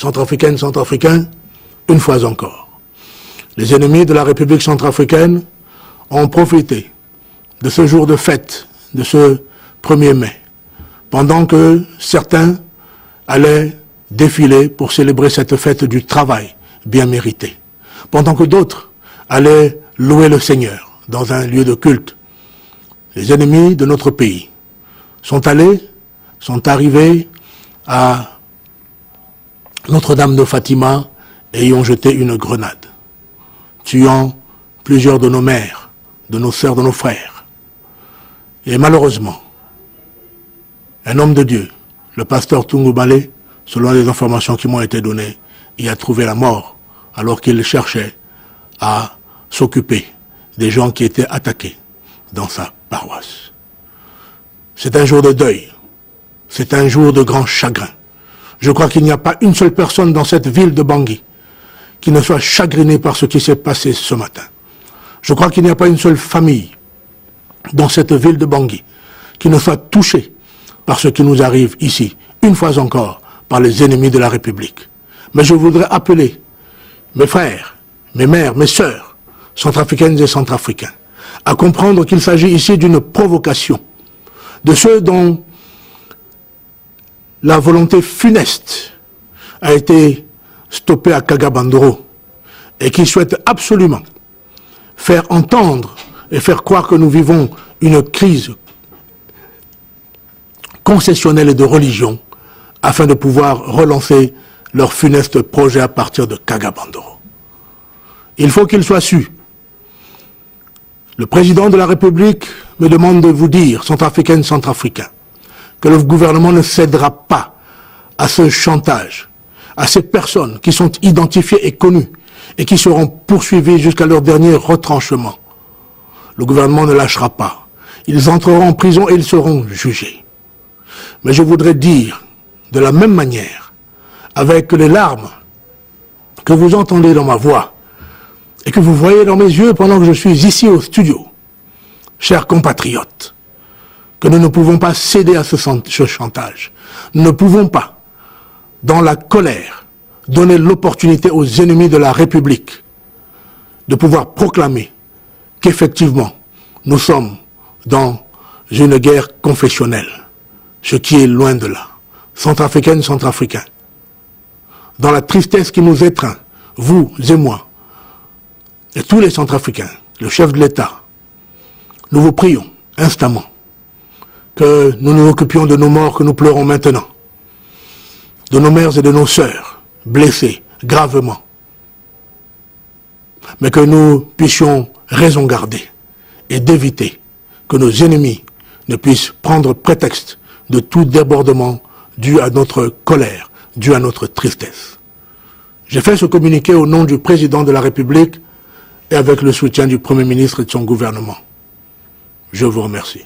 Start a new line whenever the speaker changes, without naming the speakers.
centrafricaines, centrafricains, une fois encore, les ennemis de la République centrafricaine ont profité de ce jour de fête, de ce 1er mai, pendant que certains allaient défiler pour célébrer cette fête du travail bien méritée, pendant que d'autres allaient louer le Seigneur dans un lieu de culte. Les ennemis de notre pays sont arrivés à Notre-Dame de Fatima et y ont jeté une grenade, tuant plusieurs de nos mères, de nos sœurs, de nos frères. Et malheureusement, un homme de Dieu, le pasteur Tungu Balé, selon les informations qui m'ont été données, y a trouvé la mort alors qu'il cherchait à s'occuper des gens qui étaient attaqués dans sa paroisse. C'est un jour de deuil, c'est un jour de grand chagrin. Je crois qu'il n'y a pas une seule personne dans cette ville de Bangui qui ne soit chagrinée par ce qui s'est passé ce matin. Je crois qu'il n'y a pas une seule famille dans cette ville de Bangui qui ne soit touchée par ce qui nous arrive ici, une fois encore, par les ennemis de la République. Mais je voudrais appeler mes frères, mes mères, mes sœurs, centrafricaines et centrafricains, à comprendre qu'il s'agit ici d'une provocation de ceux dont la volonté funeste a été stoppée à Kagabandoro et qui souhaitent absolument faire entendre et faire croire que nous vivons une crise concessionnelle et de religion afin de pouvoir relancer leur funeste projet à partir de Kagabandoro. Il faut qu'il soit su. Le président de la République me demande de vous dire, centrafricaines, centrafricains, que le gouvernement ne cédera pas à ce chantage, à ces personnes qui sont identifiées et connues et qui seront poursuivies jusqu'à leur dernier retranchement. Le gouvernement ne lâchera pas. Ils entreront en prison et ils seront jugés. Mais je voudrais dire, de la même manière, avec les larmes que vous entendez dans ma voix et que vous voyez dans mes yeux pendant que je suis ici au studio, chers compatriotes, que nous ne pouvons pas céder à ce chantage. Nous ne pouvons pas, dans la colère, donner l'opportunité aux ennemis de la République de pouvoir proclamer qu'effectivement, nous sommes dans une guerre confessionnelle, ce qui est loin de là. Centrafricaines, centrafricains, dans la tristesse qui nous étreint, vous et moi, et tous les centrafricains, le chef de l'État, nous vous prions instamment que nous nous occupions de nos morts que nous pleurons maintenant, de nos mères et de nos sœurs, blessées gravement, mais que nous puissions raison garder et d'éviter que nos ennemis ne puissent prendre prétexte de tout débordement dû à notre colère, dû à notre tristesse. J'ai fait ce communiqué au nom du président de la République et avec le soutien du Premier ministre et de son gouvernement. Je vous remercie.